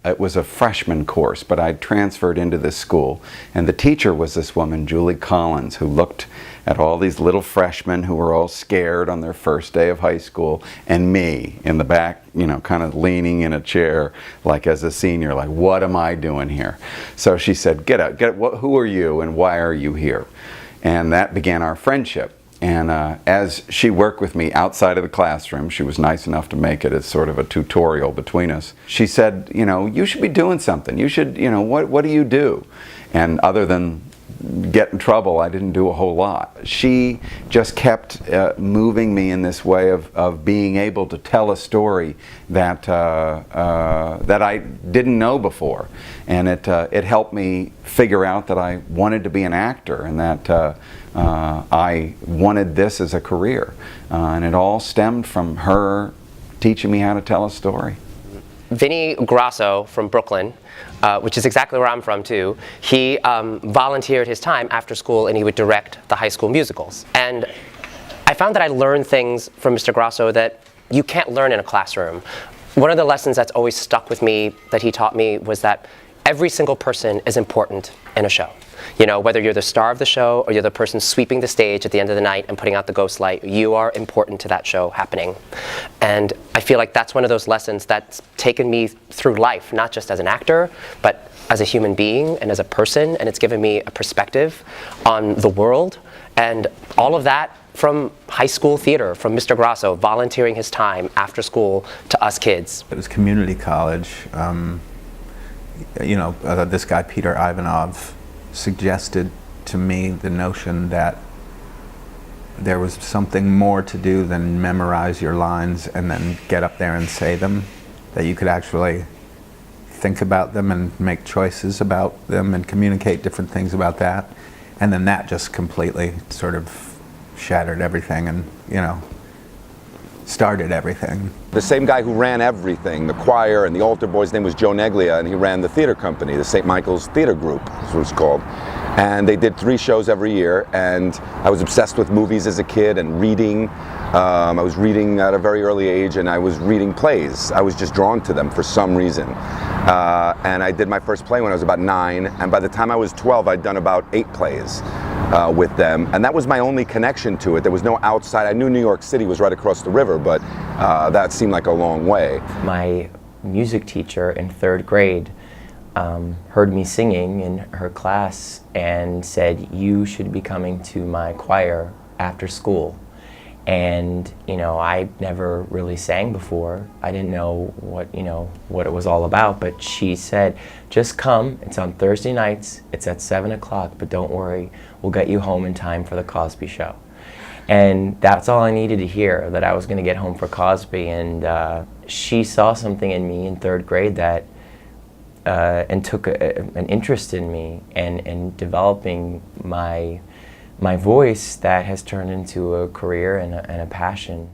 It was a freshman course, but I transferred into this school, and the teacher was this woman, Julie Collins, who looked at all these little freshmen who were all scared on their first day of high school, and me in the back, you know, kind of leaning in a chair, like as a senior, like, what am I doing here? So she said, get up, who are you and why are you here? And that began our friendship. And as she worked with me outside of the classroom, she was nice enough to make it as sort of a tutorial between us. She said, you know, you should be doing something. You should, you know, what do you do? And other than get in trouble, I didn't do a whole lot. She just kept moving me in this way of being able to tell a story that that I didn't know before, and it helped me figure out that I wanted to be an actor, and that I wanted this as a career, and it all stemmed from her teaching me how to tell a story. Vinnie Grasso from Brooklyn, which is exactly where I'm from too, he volunteered his time after school and he would direct the high school musicals. And I found that I learned things from Mr. Grasso that you can't learn in a classroom. One of the lessons that's always stuck with me that he taught me was that every single person is important in a show. You know, whether you're the star of the show or you're the person sweeping the stage at the end of the night and putting out the ghost light, you are important to that show happening. And I feel like that's one of those lessons that's taken me through life, not just as an actor, but as a human being and as a person, and it's given me a perspective on the world. And all of that from high school theater, from Mr. Grasso volunteering his time after school to us kids. It was community college. You know, this guy, Peter Ivanov, suggested to me the notion that there was something more to do than memorize your lines and then get up there and say them, that you could actually think about them and make choices about them and communicate different things about that. And then that just completely sort of shattered everything and, you know, started everything. The same guy who ran everything, the choir and the altar boys, name was Joe Neglia, and he ran the theater company, the St. Michael's Theater Group, is what it's called. And they did 3 shows every year, and I was obsessed with movies as a kid and reading. I was reading at a very early age, and I was reading plays. I was just drawn to them for some reason. And I did my first play when I was about 9, and by the time I was 12, I'd done about 8 plays with them, and that was my only connection to it. There was no outside. I knew New York City was right across the river, but that seemed like a long way. My music teacher in 3rd grade heard me singing in her class and said, you should be coming to my choir after school. And, you know, I never really sang before. I didn't know what, you know, what it was all about, but she said, just come. It's on Thursday nights. It's at 7 o'clock, but don't worry. We'll get you home in time for the Cosby Show. And that's all I needed to hear, that I was going to get home for Cosby. And she saw something in me in 3rd grade that and took an interest in me and developing my voice that has turned into a career and a passion.